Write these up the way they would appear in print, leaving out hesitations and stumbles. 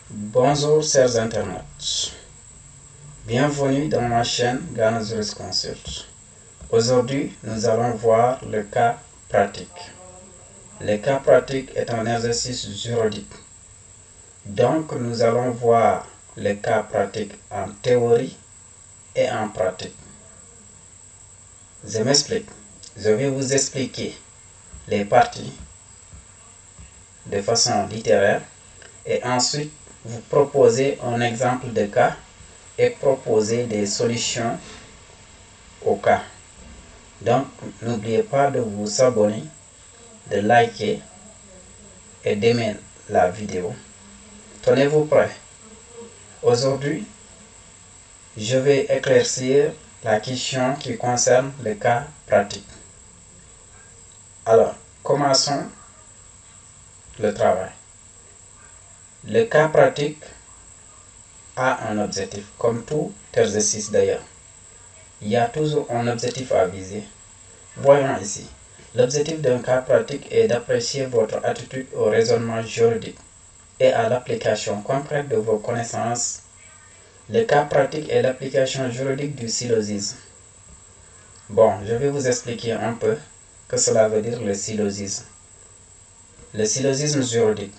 Bonjour chers internautes, bienvenue dans ma chaîne Ghana Jurisconsult. Aujourd'hui, nous allons voir le cas pratique. Le cas pratique est un exercice juridique. Donc, nous allons voir le cas pratique en théorie et en pratique. Je m'explique. Je vais vous expliquer les parties de façon littéraire et ensuite vous proposer un exemple de cas et proposer des solutions au cas. Donc, n'oubliez pas de vous abonner, de liker et d'aimer la vidéo. Tenez-vous prêts. Aujourd'hui, je vais éclaircir la question qui concerne le cas pratique. Alors, commençons le travail. Le cas pratique a un objectif, comme tout exercice d'ailleurs. Il y a toujours un objectif à viser. Voyons ici. L'objectif d'un cas pratique est d'apprécier votre attitude au raisonnement juridique et à l'application concrète de vos connaissances. Le cas pratique est l'application juridique du syllogisme. Bon, je vais vous expliquer un peu ce que cela veut dire le syllogisme. Le syllogisme juridique.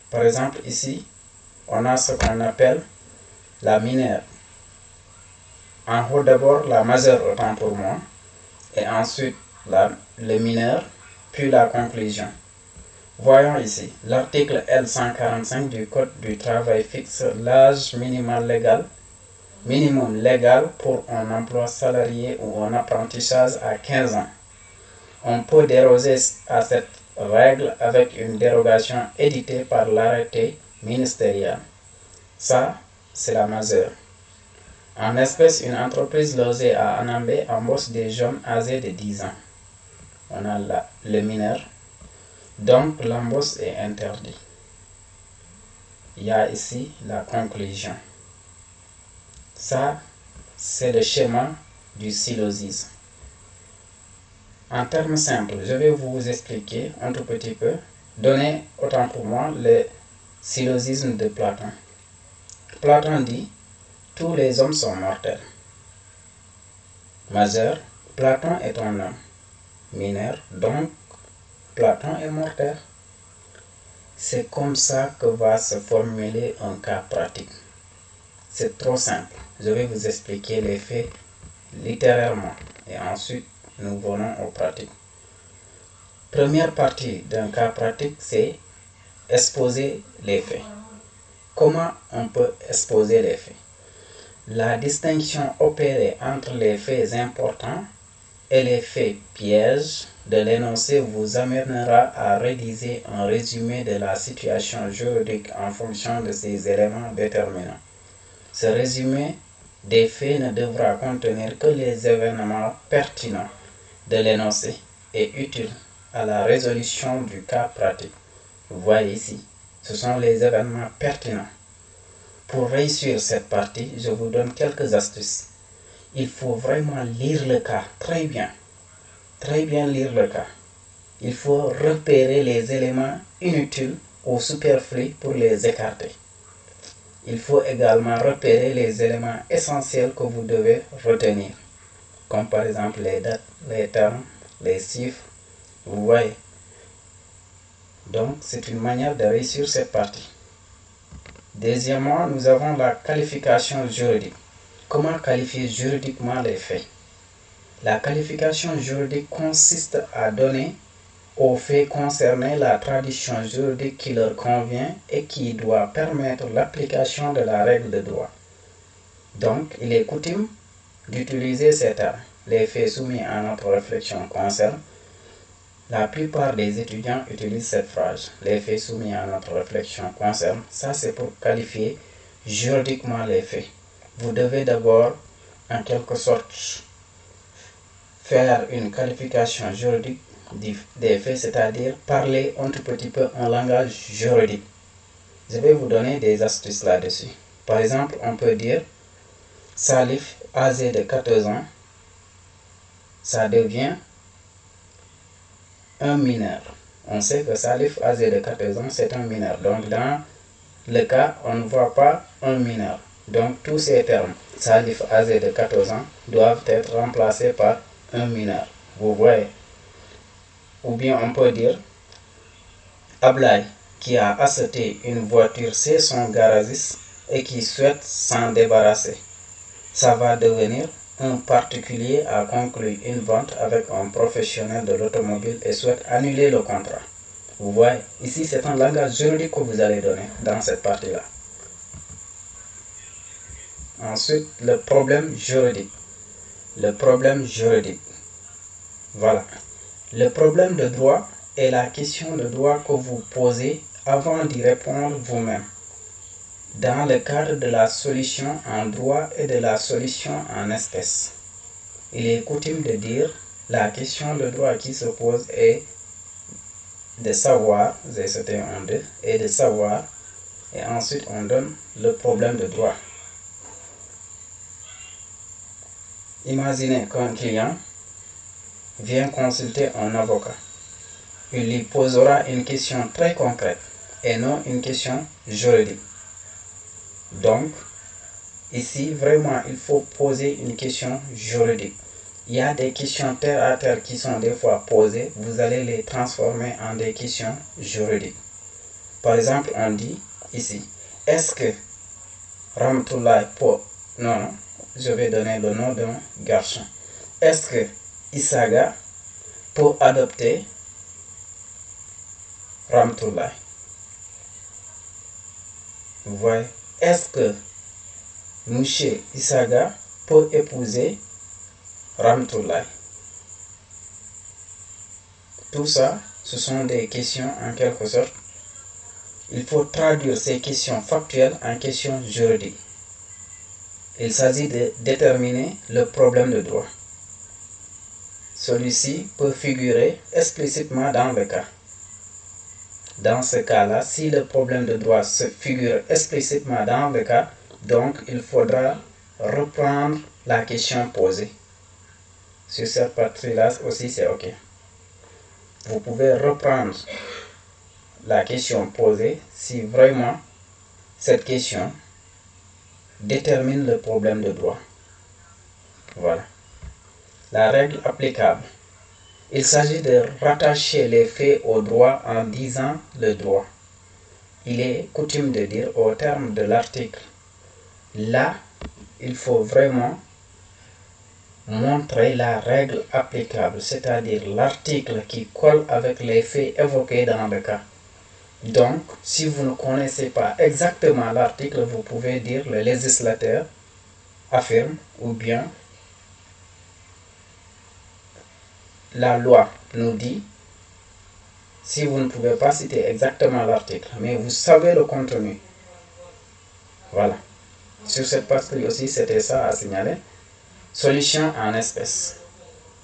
Par exemple, ici, on a ce qu'on appelle la mineure. En haut d'abord, la majeure autant pour moi, et ensuite le mineur, puis la conclusion. Voyons ici, l'article L145 du Code du travail fixe l'âge minimum légal pour un emploi salarié ou un apprentissage à 15 ans. On peut déroger à cette règle avec une dérogation éditée par l'arrêté ministériel. Ça, c'est la majeure. En espèce, une entreprise logée à Anambé embauche des jeunes âgés de 10 ans. On a le mineur. Donc, l'embauche est interdite. Il y a ici la conclusion. Ça, c'est le schéma du syllogisme. En termes simples, je vais vous expliquer un tout petit peu, donner autant pour moi le syllogisme de Platon. Platon dit, tous les hommes sont mortels. Majeur, Platon est un homme. Mineur, donc Platon est mortel. C'est comme ça que va se formuler un cas pratique. C'est trop simple. Je vais vous expliquer les faits littérairement et ensuite nous venons aux pratiques. Première partie d'un cas pratique, c'est exposer les faits. Comment on peut exposer les faits? La distinction opérée entre les faits importants et les faits pièges de l'énoncé vous amènera à rédiger un résumé de la situation juridique en fonction de ces éléments déterminants. Ce résumé des faits ne devra contenir que les événements pertinents de l'énoncé et utiles à la résolution du cas pratique. Vous voyez ici, ce sont les événements pertinents. Pour réussir cette partie, je vous donne quelques astuces. Il faut vraiment lire le cas très bien lire le cas. Il faut repérer les éléments inutiles ou superflus pour les écarter. Il faut également repérer les éléments essentiels que vous devez retenir, comme par exemple les dates, les termes, les chiffres. Vous voyez. Donc, c'est une manière de réussir cette partie. Deuxièmement, nous avons la qualification juridique. Comment qualifier juridiquement les faits? La qualification juridique consiste à donner aux faits concernés la tradition juridique qui leur convient et qui doit permettre l'application de la règle de droit. Donc, il est coutume d'utiliser ces termes. Les faits soumis à notre réflexion concernent. La plupart des étudiants utilisent cette phrase. Les faits soumis à notre réflexion concernent. Ça, c'est pour qualifier juridiquement les faits. Vous devez d'abord, en quelque sorte, faire une qualification juridique des faits, c'est-à-dire parler un tout petit peu un langage juridique. Je vais vous donner des astuces là-dessus. Par exemple, on peut dire Salif, âgé de 14 ans, ça devient un mineur. On sait que Salif, âgé de 14 ans, c'est un mineur. Donc, dans le cas, on ne voit pas un mineur. Donc tous ces termes, Salif âgé de 14 ans, doivent être remplacés par un mineur. Vous voyez. Ou bien on peut dire Ablaye qui a acheté une voiture chez son garagiste et qui souhaite s'en débarrasser. Ça va devenir un particulier a conclu une vente avec un professionnel de l'automobile et souhaite annuler le contrat. Vous voyez, ici c'est un langage juridique que vous allez donner dans cette partie-là. Ensuite, le problème juridique. Le problème juridique. Voilà. Le problème de droit est la question de droit que vous posez avant d'y répondre vous-même. Dans le cadre de la solution en droit et de la solution en espèces. Il est coutume de dire la question de droit qui se pose est de savoir, c'était un deux, et de savoir, et ensuite on donne le problème de droit. Imaginez qu'un client vient consulter un avocat. Il lui posera une question très concrète et non une question juridique. Donc, ici, vraiment, il faut poser une question juridique. Il y a des questions terre à terre qui sont des fois posées, vous allez les transformer en des questions juridiques. Par exemple, on dit ici, est-ce que Ramatoulaye peut... Non, je vais donner le nom d'un garçon. Est-ce que Isaga peut adopter Ramatoulaye? Vous voyez, est-ce que Monsieur Isaga peut épouser Ramatoulaye? Tout ça, ce sont des questions en quelque sorte. Il faut traduire ces questions factuelles en questions juridiques. Il s'agit de déterminer le problème de droit. Celui-ci peut figurer explicitement dans le cas. Dans ce cas-là, si le problème de droit se figure explicitement dans le cas, donc il faudra reprendre la question posée. Sur cette partie-là aussi, c'est OK. Vous pouvez reprendre la question posée si vraiment cette question détermine le problème de droit. Voilà. La règle applicable. Il s'agit de rattacher les faits au droit en disant le droit. Il est coutume de dire au terme de l'article. Là, il faut vraiment montrer la règle applicable, c'est-à-dire l'article qui colle avec les faits évoqués dans le cas. Donc, si vous ne connaissez pas exactement l'article, vous pouvez dire le législateur affirme ou bien la loi nous dit. Si vous ne pouvez pas citer exactement l'article, mais vous savez le contenu. Voilà. Sur cette partie aussi, c'était ça à signaler. Solution en espèces.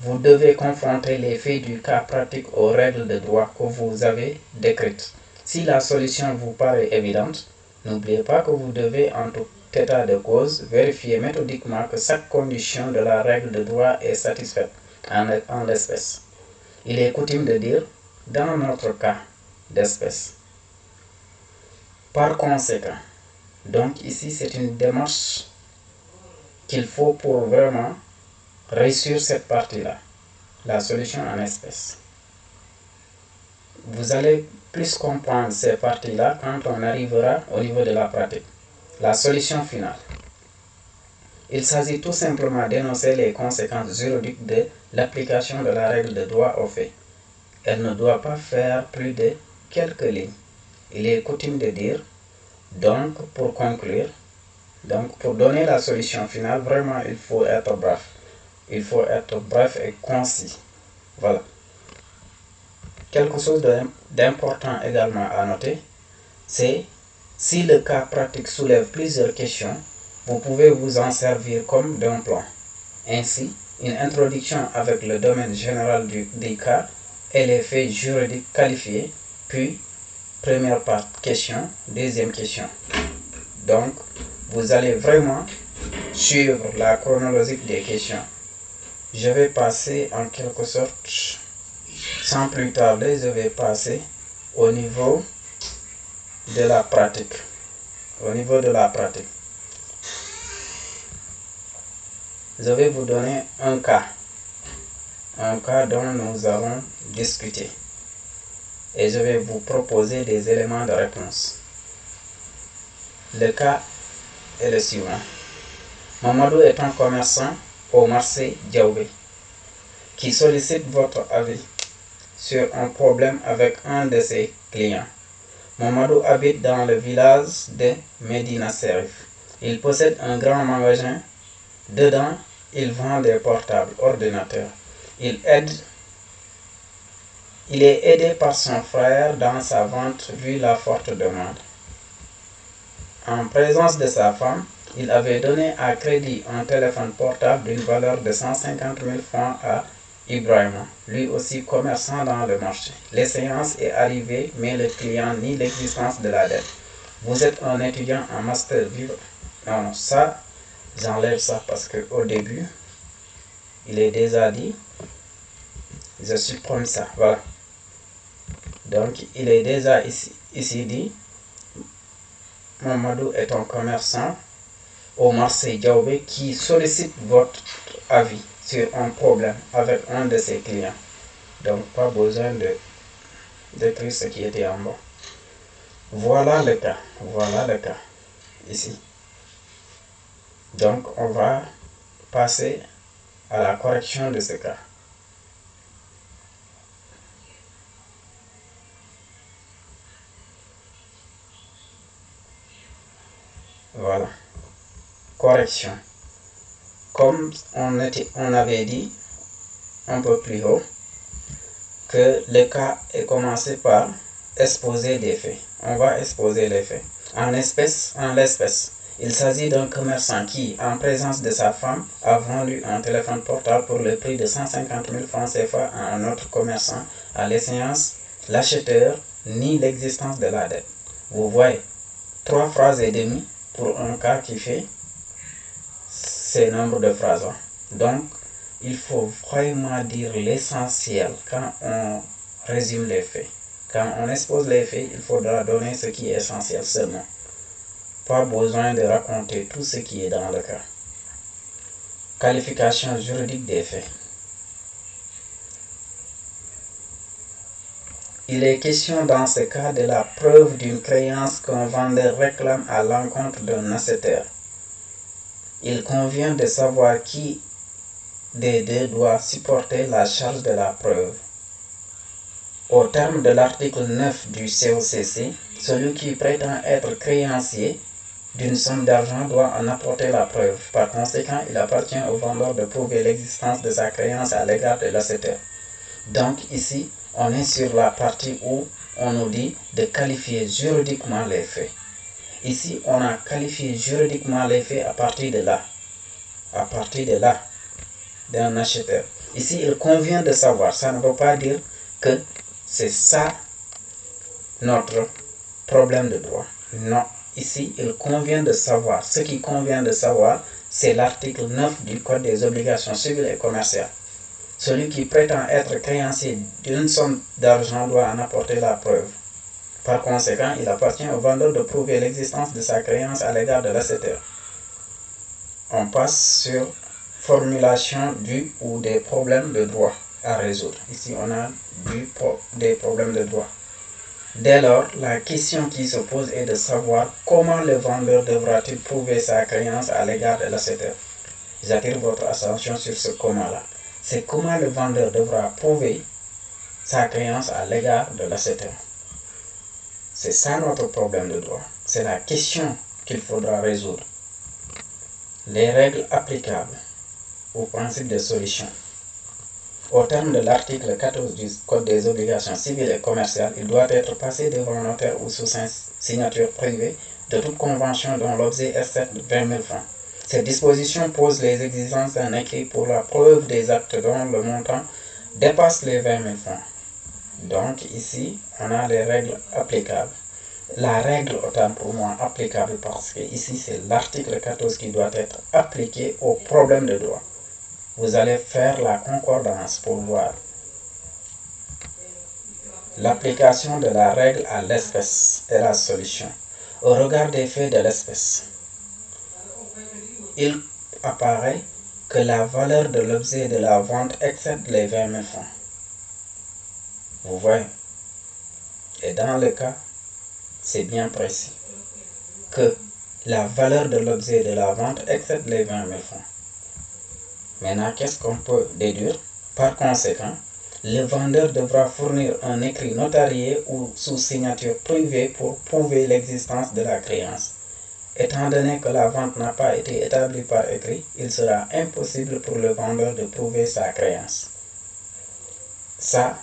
Vous devez confronter les faits du cas pratique aux règles de droit que vous avez décrites. Si la solution vous paraît évidente, n'oubliez pas que vous devez en tout état de cause vérifier méthodiquement que chaque condition de la règle de droit est satisfaite en l'espèce. Il est coutume de dire dans notre cas d'espèce. Par conséquent, donc ici c'est une démarche qu'il faut pour vraiment réussir cette partie-là, la solution en espèce. Vous allez plus comprendre ces parties-là quand on arrivera au niveau de la pratique. La solution finale. Il s'agit tout simplement d'énoncer les conséquences juridiques de l'application de la règle de droit aux faits. Elle ne doit pas faire plus de quelques lignes. Il est coutume de dire, donc pour conclure, donc pour donner la solution finale, vraiment il faut être bref. Il faut être bref et concis. Voilà. Quelque chose d'important également à noter, c'est si le cas pratique soulève plusieurs questions, vous pouvez vous en servir comme d'un plan. Ainsi, une introduction avec le domaine général du cas et les faits juridiques qualifiés, puis première question, deuxième question. Donc, vous allez vraiment suivre la chronologie des questions. Je vais passer en quelque sorte, sans plus tarder, je vais passer au niveau de la pratique. au niveau de la pratique. Je vais vous donner un cas dont nous allons discuter. Et je vais vous proposer des éléments de réponse. Le cas est le suivant. Mamadou est un commerçant au marché Diaoubé qui sollicite votre avis sur un problème avec un de ses clients. Mamadou habite dans le village de Medina Serif. Il possède un grand magasin. Dedans, il vend des portables, ordinateurs. Il est aidé par son frère dans sa vente vu la forte demande. En présence de sa femme, il avait donné à crédit un téléphone portable d'une valeur de 150 000 francs à Ibrahima, lui aussi commerçant dans le marché. L'échéance est arrivée, mais le client nie l'existence de la dette. Vous êtes un étudiant en master vivre. Non, ça, j'enlève ça parce qu'au début, il est déjà dit. Je supprime ça, voilà. Donc, il est déjà ici dit, Mamadou est un commerçant au marché Diaoubé qui sollicite votre avis sur un problème avec un de ses clients. Donc, pas besoin d'écrire ce qui était en bas. Voilà le cas ici. Donc, on va passer à la correction de ce cas. Voilà. Correction. Comme on avait dit un peu plus haut, que le cas est commencé par exposer des faits. On va exposer les faits. En l'espèce, il s'agit d'un commerçant qui, en présence de sa femme, a vendu un téléphone portable pour le prix de 150 000 francs CFA à un autre commerçant. À l'échéance, l'acheteur nie l'existence de la dette. Vous voyez, 3 phrases et demie pour un cas qui fait ces nombres de phrases. Donc, il faut vraiment dire l'essentiel quand on résume les faits. Quand on expose les faits, il faudra donner ce qui est essentiel seulement. Pas besoin de raconter tout ce qui est dans le cas. Qualification juridique des faits. Il est question dans ce cas de la preuve d'une créance qu'un vendeur réclame à l'encontre d'un acheteur. Il convient de savoir qui des deux doit supporter la charge de la preuve. Au terme de l'article 9 du COCC, celui qui prétend être créancier d'une somme d'argent doit en apporter la preuve. Par conséquent, il appartient au vendeur de prouver l'existence de sa créance à l'égard de l'acheteur. Donc ici, on est sur la partie où on nous dit de qualifier juridiquement les faits. Ici, on a qualifié juridiquement les faits à partir de là. À partir de là, d'un acheteur. Ici, il convient de savoir, ça ne veut pas dire que c'est ça notre problème de droit. Non, ici, il convient de savoir. Ce qui convient de savoir, c'est l'article 9 du Code des obligations civiles et commerciales. Celui qui prétend être créancier d'une somme d'argent doit en apporter la preuve. Par conséquent, il appartient au vendeur de prouver l'existence de sa créance à l'égard de l'acheteur. On passe sur formulation du ou des problèmes de droit à résoudre. Ici, on a des problèmes de droit. Dès lors, la question qui se pose est de savoir comment le vendeur devra-t-il prouver sa créance à l'égard de l'acheteur. J'attire votre attention sur ce comment-là. C'est comment le vendeur devra prouver sa créance à l'égard de l'acheteur. C'est ça notre problème de droit. C'est la question qu'il faudra résoudre. Les règles applicables au principe de solution. Au terme de l'article 14 du Code des obligations civiles et commerciales, il doit être passé devant un notaire ou sous signature privée de toute convention dont l'objet excède 20 000 francs. Cette disposition pose les exigences d'un écrit pour la preuve des actes dont le montant dépasse les 20 000 francs. Donc ici, on a les règles applicables. La règle, autant pour moi, applicable parce que ici, c'est l'article 14 qui doit être appliqué au problème de droit. Vous allez faire la concordance pour voir l'application de la règle à l'espèce et la solution. Au regard des faits de l'espèce, il apparaît que la valeur de l'objet de la vente excède les 20 000 francs. Vous voyez? Et dans le cas, c'est bien précis, que la valeur de l'objet de la vente excède les 20 000 francs. Maintenant, qu'est-ce qu'on peut déduire? Par conséquent, le vendeur devra fournir un écrit notarié ou sous signature privée pour prouver l'existence de la créance. Étant donné que la vente n'a pas été établie par écrit, il sera impossible pour le vendeur de prouver sa créance. Ça,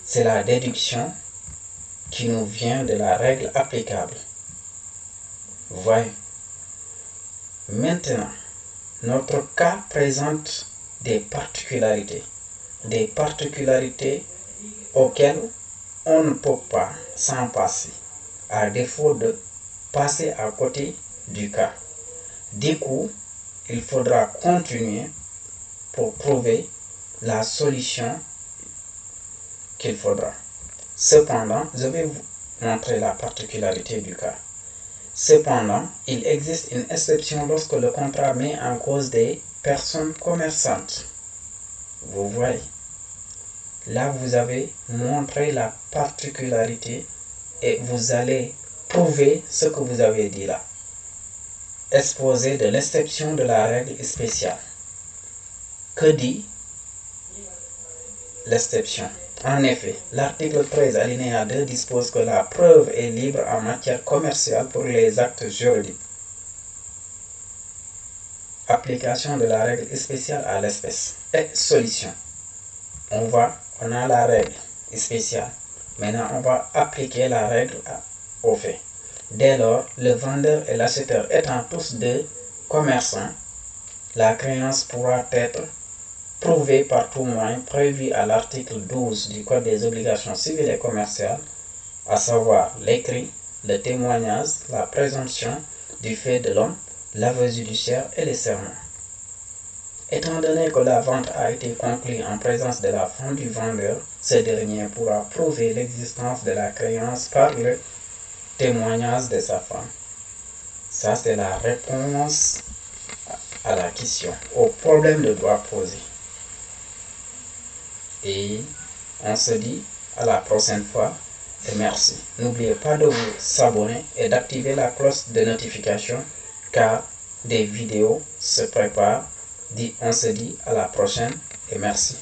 c'est la déduction qui nous vient de la règle applicable. Vous voyez? Maintenant, notre cas présente des particularités auxquelles on ne peut pas s'en passer, à défaut de passer à côté du cas. Du coup, il faudra continuer pour trouver la solution qu'il faudra. Cependant, je vais vous montrer la particularité du cas. Cependant, il existe une exception lorsque le contrat met en cause des personnes commerçantes. Vous voyez, là vous avez montré la particularité et vous allez prouver ce que vous avez dit là. Exposé de l'exception de la règle spéciale. Que dit l'exception? En effet, l'article 13 alinéa 2 dispose que la preuve est libre en matière commerciale pour les actes juridiques. Application de la règle spéciale à l'espèce. Et solution. On a la règle spéciale. Maintenant, on va appliquer la règle au fait. Dès lors, le vendeur et l'acheteur étant tous deux commerçants, la créance pourra être prouvée par tout moyen prévu à l'article 12 du Code des obligations civiles et commerciales, à savoir l'écrit, le témoignage, la présomption du fait de l'homme, l'aveu judiciaire et les serments. Étant donné que la vente a été conclue en présence de la femme du vendeur, ce dernier pourra prouver l'existence de la créance par le témoignage de sa femme. Ça, c'est la réponse à la question, au problème de droit posé. Et on se dit à la prochaine fois et merci. N'oubliez pas de vous abonner et d'activer la cloche de notification car des vidéos se préparent. On se dit à la prochaine et merci.